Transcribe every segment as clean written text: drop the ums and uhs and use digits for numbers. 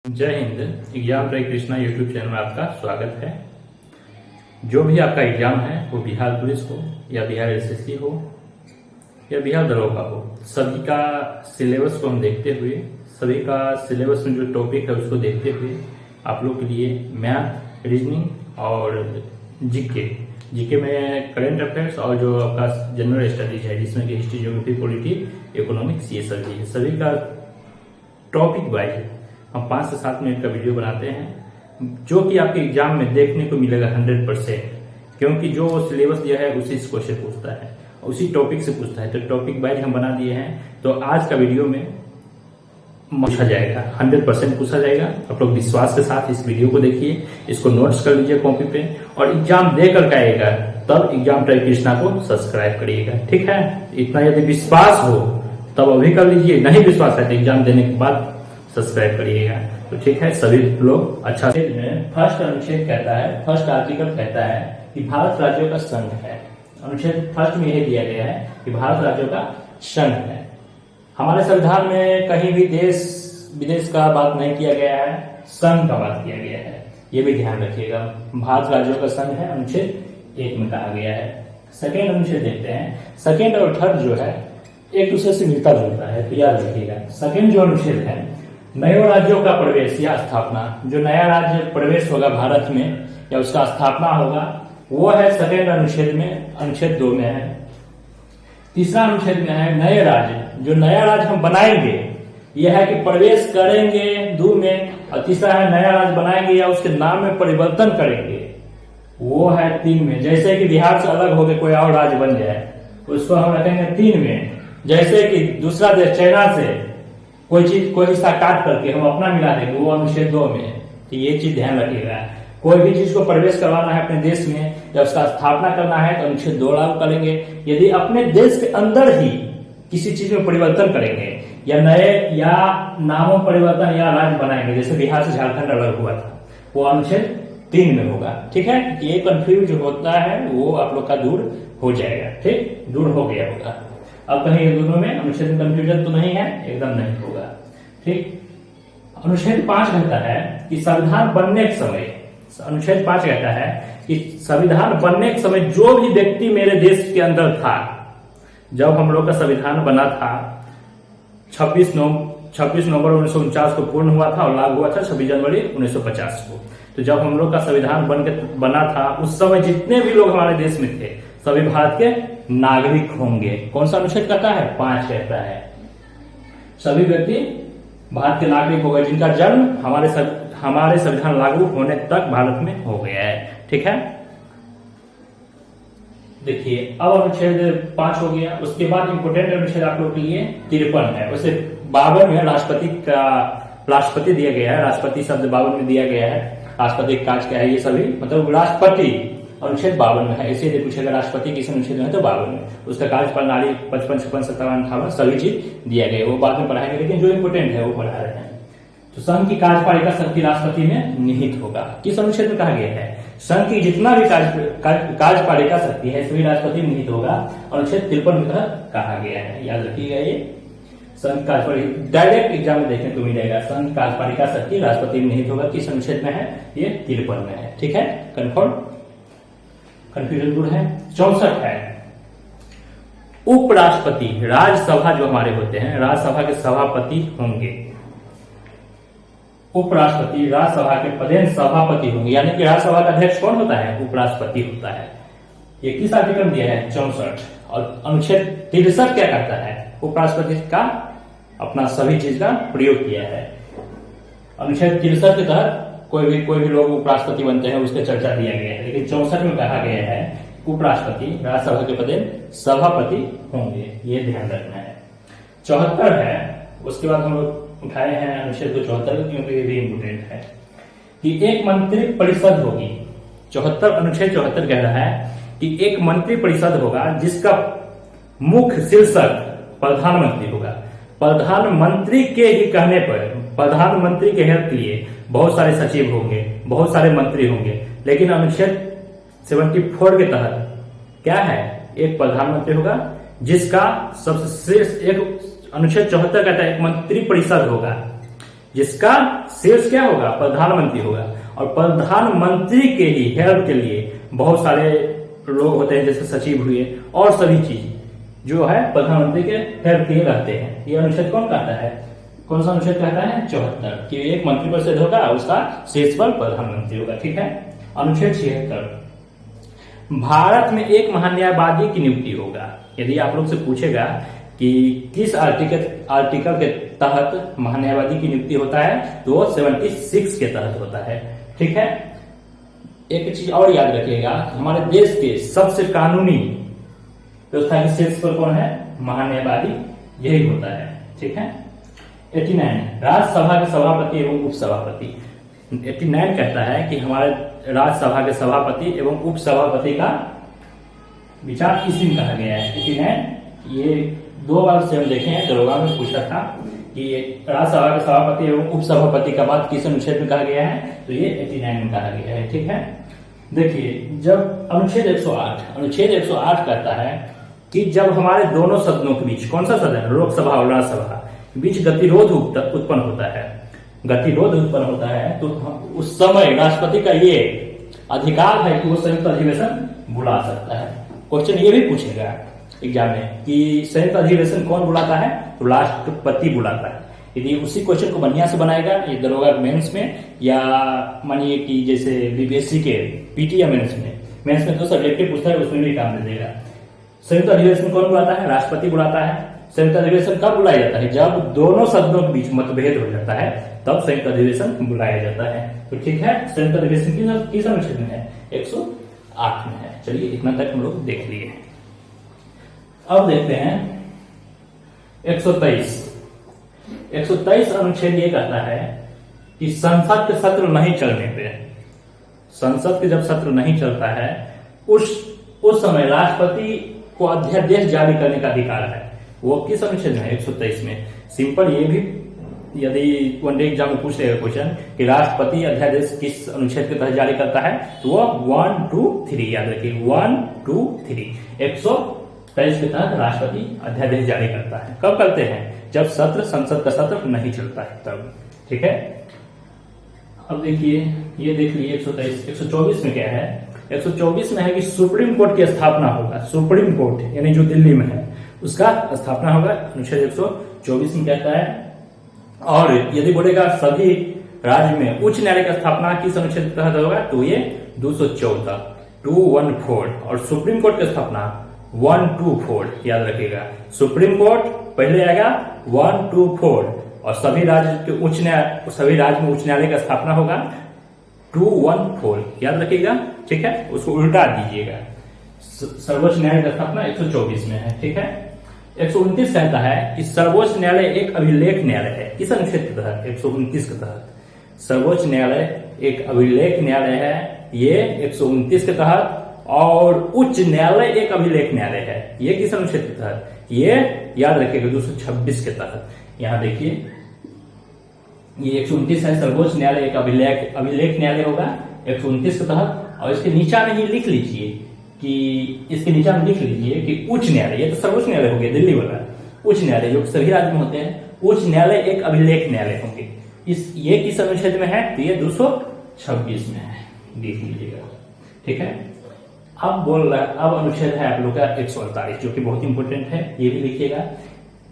जय Hind. Exam try Krishna YouTube channel में आपका स्वागत है। जो भी आपका एग्जाम है वो बिहार पुलिस हो या बिहार एसएससी हो या बिहार दरोगा हो, सभी का सिलेबस को हम देखते हुए, सभी का सिलेबस में जो टॉपिक है उसको देखते हुए आप लोग के लिए मैथ, रीजनिंग और जीके में करंट अफेयर्स और जो आपका जनरल स्टडीज है जिसमें कि हिस्ट्री, ज्योग्राफी, पॉलिटी, इकोनॉमिक्स, ये सभी है, सभी का टॉपिक वाइज हम 5 से 7 मिनट का वीडियो बनाते हैं जो कि आपके एग्जाम में देखने को मिलेगा 100%, क्योंकि जो सिलेबस दिया है उसी से क्वेश्चन पूछता है, उसी टॉपिक से पूछता है। तो टॉपिक वाइज हम बना दिए हैं, तो आज का वीडियो में पूछा जाएगा, 100% पूछा जाएगा। आप लोग विश्वास के साथ इस वीडियो को देखिए, इसको नोट्स कर लीजिए कॉपी पे, और एग्जाम दे करके आएगा तब एग्जाम ट्राई कृष्णा को सब्सक्राइब करिएगा, ठीक है। इतना यदि विश्वास हो तब अभी कर लीजिए, नहीं विश्वास है तो एग्जाम देने के बाद सब्सक्राइब करिएगा, तो ठीक है। सभी लोग अच्छा से फर्स्ट अनुच्छेद कहता है, फर्स्ट आर्टिकल कहता है कि भारत राज्यों का संघ है। अनुच्छेद फर्स्ट में यह दिया गया है कि भारत राज्यों का संघ है। हमारे संविधान में कहीं भी देश विदेश का बात नहीं किया गया है, संघ का बात किया गया है, ये भी ध्यान रखिएगा। भारत राज्यों का संघ है, अनुच्छेद 1 में कहा गया है। सेकेंड अनुच्छेद देखते हैं। सेकेंड और थर्ड जो है एक दूसरे से मिलता जुलता है, तो याद रखिएगा। सेकेंड जो अनुच्छेद है, नए राज्यों का प्रवेश या स्थापना, जो नया राज्य प्रवेश होगा भारत में या उसका स्थापना होगा, वो है सेकेंड अनुच्छेद में, अनुच्छेद 2 में है। तीसरा अनुच्छेद में है नए राज्य, जो नया राज्य हम बनाएंगे, यह है कि प्रवेश करेंगे 2 में, और तीसरा है नया राज्य बनाएंगे या उसके नाम में परिवर्तन करेंगे, वो है 3 में। जैसे कि बिहार से अलग होकर कोई और राज्य बन जाए, उसको हम रखेंगे 3 में। जैसे कि दूसरा देश चाइना से कोई हिस्सा काट करके हम अपना मिला देंगे, वो अनुच्छेद 2 में। तो ये चीज ध्यान रखिएगा। कोई भी चीज को प्रवेश करवाना है अपने देश में या उसका स्थापना करना है तो अनुच्छेद 2 लागू करेंगे। यदि अपने देश के अंदर ही किसी चीज में परिवर्तन करेंगे या नए या नामों परिवर्तन या राज्य बनाएंगे, जैसे बिहार से झारखंड अलग हुआ था, वो अनुच्छेद 3 में होगा, ठीक है। ये कंफ्यूज होता है वो आप लोग का दूर हो जाएगा, ठीक, दूर हो गया होगा। अब कहीं दोनों में अनुच्छेद में कंफ्यूजन तो नहीं है, एकदम नहीं होगा, ठीक। अनुच्छेद 5 कहता है कि संविधान बनने के समय, अनुच्छेद 5 कहता है कि संविधान बनने के समय जो भी व्यक्ति मेरे देश के अंदर था, जब हम लोग का संविधान बना था 26 नवंबर 1949 को पूर्ण हुआ था और लागू हुआ था 26 जनवरी 1950 को। तो जब हम लोग का संविधान बना था उस समय जितने भी लोग हमारे देश में थे सभी भारत के नागरिक होंगे। कौन सा अनुच्छेद कहता है? 5 कहता है सभी व्यक्ति भारत के नागरिक हो गए जिनका जन्म हमारे संविधान लागू होने तक भारत में हो गया है, ठीक है। देखिए अब अनुच्छेद 5 हो गया। उसके बाद इंपोर्टेंट अनुच्छेद आप लोग के लिए 53 है। वैसे 52 में राष्ट्रपति दिया गया है, राष्ट्रपति शब्द 52 में दिया गया है। राष्ट्रपति काज क्या है, ये सभी मतलब राष्ट्रपति अनुच्छेद 52 में है। इसे यदि पूछेगा राष्ट्रपति किस अनुच्छेद में है तो 52 में। उसका कार्य प्रणाली 55, 56, 57, 58 सभी चीज दिया गया, वो बाद में पढ़ाएंगे, लेकिन जो इंपोर्टेंट है वो पढ़ा रहे हैं। तो संघ की कार्यपालिका शक्ति राष्ट्रपति में निहित होगा। किस अनुच्छेद में कहा गया है? संघ की जितना भी कार्यपालिका शक्ति है सभी राष्ट्रपति में निहित होगा, अनुच्छेद 53 में कहा गया है, याद रखिएगा। ये संघ कार्यपालिका डायरेक्ट एग्जाम में देखने को मिलेगा, संघ कार्यपालिका शक्ति राष्ट्रपति में निहित होगा। किस अनुच्छेद में है? ये 53 में है, ठीक है। कन्फर्म, कंफ्यूजन दूर है। 64 है उपराष्ट्रपति, राज्यसभा जो हमारे होते हैं, राज्यसभा के सभापति होंगे। उपराष्ट्रपति राज्यसभा के पदेन सभापति होंगे, यानी कि राज्यसभा का अध्यक्ष कौन होता है? उपराष्ट्रपति होता है। ये किस आर्टिकल में दिया है? 64। और अनुच्छेद 63 क्या कहता है? उपराष्ट्रपति का अपना सभी चीज का प्रयोग किया है। अनुच्छेद 63 के तहत कोई भी लोग उपराष्ट्रपति बनते हैं, उसका चर्चा दिया गया है। लेकिन 64 में कहा गया है उपराष्ट्रपति राज्यसभा के पद सभापति होंगे, ये ध्यान रखना है। 74 है, उसके बाद हम लोग उठाए हैं अनुच्छेद 74 क्योंकि ये भी इम्पोर्टेंट है कि एक मंत्री परिषद होगी। 74 अनुच्छेद 74 कह रहा है कि एक मंत्री परिषद होगा जिसका मुख्य शीर्षक प्रधानमंत्री होगा। प्रधानमंत्री के ही कहने पर, प्रधानमंत्री के हेल्प के लिए बहुत सारे सचिव होंगे, बहुत सारे मंत्री होंगे, लेकिन अनुच्छेद 74 के तहत क्या है? एक प्रधानमंत्री होगा जिसका सबसे श्रेष्ठ, एक अनुच्छेद 74 कहता है एक मंत्री परिषद होगा जिसका शीर्ष क्या होगा, प्रधानमंत्री होगा। और प्रधानमंत्री के ही हेल्प के लिए बहुत सारे लोग होते हैं, जैसे सचिव हुए और सभी चीज जो है प्रधानमंत्री के हेल्प के लिए रहते हैं। ये अनुच्छेद कौन कहता है, कौन सा अनुच्छेद कहता है, 74, कि एक मंत्री परिषद होगा, उसका शीर्ष पर प्रधानमंत्री होगा। ठीक है। अनुच्छेद 76, भारत में एक महान्यायवादी की नियुक्ति होगा। यदि आप लोग से पूछेगा कि किस आर्टिकल के तहत महान्यायवादी की नियुक्ति होता है, तो वो 76 के तहत होता है। ठीक है। एक चीज और याद रखिएगा, हमारे देश के सबसे कानूनी व्यवस्था के शीर्ष पर कौन है, महान्यायवादी यही होता है। ठीक है। 89, राज्यसभा के सभापति एवं उपसभापति। 89 कहता है कि हमारे राज्यसभा के सभापति एवं उपसभापति का विचार इसी में कहा गया है। 89 ये 2 बार से हम देखे हैं, दरोगा में पूछा था कि राज्यसभा के सभापति एवं उपसभापति का बात किस अनुच्छेद में कहा गया है, तो ये 89 में कहा गया है। ठीक है। देखिए, जब अनुच्छेद 108 कहता है कि जब हमारे दोनों सदनों के बीच, कौन सा सदन, लोकसभा और राज्यसभा के बीच गतिरोध उत्पन्न होता है, तो उस समय राष्ट्रपति का ये अधिकार है कि वो संयुक्त अधिवेशन बुला सकता है। क्वेश्चन ये भी पूछेगा एग्जाम में कि संयुक्त अधिवेशन कौन बुलाता है, तो राष्ट्रपति बुलाता है। यदि उसी क्वेश्चन को बढ़िया से बनाएगा ये दरोगा मेंस में, या मानिए कि जैसे बीपीएससी के पीटी या मेंस में तो सब्जेक्टिव पूछता है, उसमें भी काम दे देगा। संयुक्त अधिवेशन कौन बुलाता है, राष्ट्रपति बुलाता है। संयुक्त अधिवेशन कब बुलाया जाता है, जब दोनों सदनों के बीच मतभेद हो जाता है, तब संयुक्त अधिवेशन बुलाया जाता है। तो ठीक है, संयुक्त अधिवेशन किस अनुच्छेद में है, 108 में है। चलिए, इतना तक हम लोग देख लिए। अब देखते हैं 123 अनुच्छेद ये कहता है कि संसद के सत्र नहीं चलने पे, संसद के जब सत्र नहीं चलता है, उस समय राष्ट्रपति को अध्यादेश जारी करने का अधिकार है। वो किस अनुच्छेद में है, 123 में। सिंपल, ये भी यदि वनडे एग्जाम में पूछ लेगा क्वेश्चन कि राष्ट्रपति अध्यादेश किस अनुच्छेद के तहत जारी करता है, तो वो 1, 2, 3 याद रखिए, 1, 2, 3 123 के तहत राष्ट्रपति अध्यादेश जारी करता है। कब करते हैं, जब संसद का सत्र नहीं चलता है तब। ठीक है। अब देखिए, ये देख लिए 124 में क्या है, 124 में है कि सुप्रीम कोर्ट की स्थापना होगा। सुप्रीम कोर्ट यानी जो दिल्ली में है, उसका स्थापना होगा, अनुच्छेद 124 में कहता है। और यदि बोलेगा सभी राज्य में उच्च न्यायालय की स्थापना किस अनुच्छेद के तहत होगा, तो ये 214, 214। और सुप्रीम कोर्ट की स्थापना 124 याद रखिएगा। सुप्रीम कोर्ट पहले आएगा 124, और सभी राज्य में उच्च न्यायालय की स्थापना होगा 214 याद रखिएगा। ठीक है, उसको उल्टा दीजिएगा। सर्वोच्च न्यायालय की स्थापना 124 में है। ठीक है। 129 कहता है कि सर्वोच्च न्यायालय एक अभिलेख न्यायालय है। किस अनुच्छेद के तहत, 129 के तहत। सर्वोच्च न्यायालय एक अभिलेख न्यायालय है, ये 129 के तहत। और उच्च न्यायालय एक अभिलेख न्यायालय है, ये किस अनुच्छेद के तहत, ये याद रखिएगा 226 के तहत। यहां देखिए, ये 129 है, सर्वोच्च न्यायालय एक अभिलेख न्यायालय होगा 129 के तहत। और इसके नीचा में ही लिख लीजिए कि उच्च न्यायालय, ये तो सर्वोच्च न्यायालय हो गया दिल्ली वाला, उच्च न्यायालय जो सभी राज्य में होते हैं, उच्च न्यायालय एक अभिलेख न्यायालय होंगे। ये किस अनुच्छेद में है, तो ये 226 में है, देख लीजिएगा। ठीक है। अब अनुच्छेद है आप लोग का 148, जो कि बहुत इंपोर्टेंट है, ये भी लिखिएगा।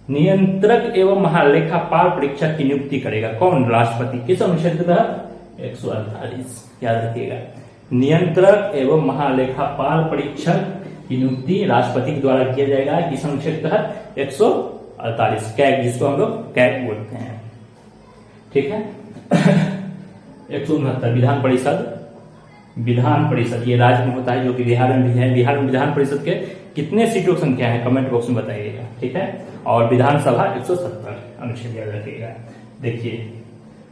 नियंत्रक एवं महालेखापाल परीक्षक की नियुक्ति करेगा कौन, राष्ट्रपति। किस अनुच्छेद के तहत, 148 याद रखिएगा। नियंत्रक एवं महालेखापाल परीक्षक की नियुक्ति राष्ट्रपति के द्वारा किया जाएगा किस अनुच्छेद के तहत, 148 कैग, जिसको हम लोग कैग बोलते हैं। ठीक है। 169 विधान परिषद ये राज्य में होता है, जो कि बिहार में भी है। बिहार में विधान परिषद के कितने सीटों की संख्या है, कमेंट बॉक्स में बताइएगा। ठीक है। और विधानसभा 170 अनुच्छेद याद रखिएगा। देखिए,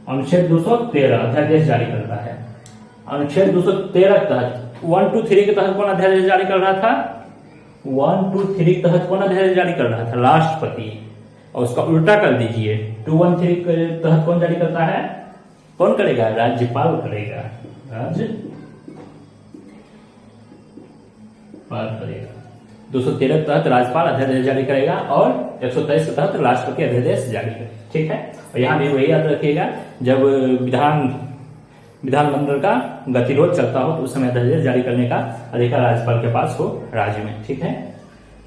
अनुच्छेद 213 अध्यादेश जारी करता है। अनुच्छेद 213 के तहत 1, 2, 3 के तहत कौन अध्यादेश जारी कर रहा था, 1, 2, 3 के तहत कौन अध्यादेश जारी कर रहा था, राष्ट्रपति। और उसका उल्टा कर दीजिए, 2, 1, 3 के तहत कौन जारी करता है, कौन करेगा, राज्यपाल करेगा, राज्यपाल करेगा। 213 के तहत राज्यपाल अध्यादेश जारी करेगा और 123 के तहत राष्ट्रपति अध्यादेश जारी करेगा। ठीक है, और यहाँ भी वही याद रखिएगा, जब विधानमंडल का गतिरोध चलता हो तो उस समय अध्यादेश जारी करने का अधिकार राज्यपाल के पास हो राज्य में। ठीक है,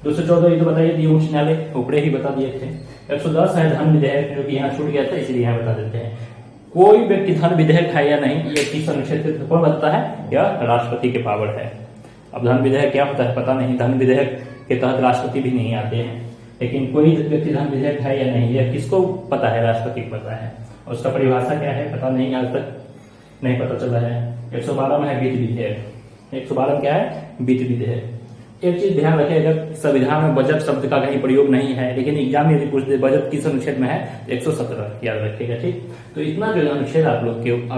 214 ये तो बताइए दिए उच्च न्यायालय ऊपरे ही बता दिए थे। 110 है धन विधेयक, जो कि यहाँ छूट गया था इसलिए यहाँ बता देते हैं। कोई व्यक्ति धन विधेयक है या नहीं, ये किस अनुच्छेद कौन बताता है, यह राष्ट्रपति के पावर है। अब धन विधेयक क्या होता है पता नहीं, धन विधेयक के तहत राष्ट्रपति भी नहीं आते हैं, लेकिन कोई व्यक्ति धन विधेयक है या नहीं यह किसको पता है, राष्ट्रपति को पता है। और उसका परिभाषा क्या है पता नहीं, आज तक नहीं पता चला है। 112 में है वित्त विधेयक। 112 में क्या है, वित्त विधेयक। एक चीज ध्यान रखिएगा, संविधान में बजट शब्द का कहीं प्रयोग नहीं है, लेकिन एग्जाम में यदि पूछते बजट किस अनुच्छेद में है, 117 याद रखिएगा। ठीक, तो इतना जो अनुच्छेद आप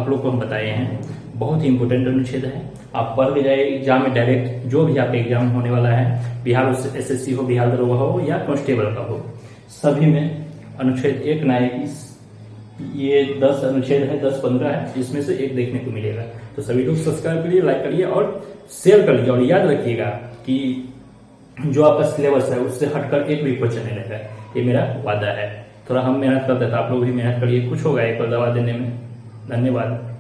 लोग को हम बताए हैं बहुत ही इंपोर्टेंट अनुच्छेद है। आप पढ़ ले जाए एग्जाम में डायरेक्ट, जो भी आपका एग्जाम होने वाला है, बिहार SSC हो, बिहार दरोगा हो या कांस्टेबल का हो, सभी में अनुच्छेद 1 ना 21 ये 10 अनुच्छेद है, 10-15 है, इसमें से एक देखने को मिलेगा। तो सभी लोग सब्सक्राइब करिए, लाइक करिए और शेयर कर लीजिए। और याद रखिएगा कि जो आपका सिलेबस है उससे हटकर एक भी क्वेश्चन नहीं रहेगा, ये मेरा वादा है। थोड़ा हम मेहनत करते हैं तो आप लोग भी मेहनत करिए, कुछ होगा एक बार दवा देने में। धन्यवाद।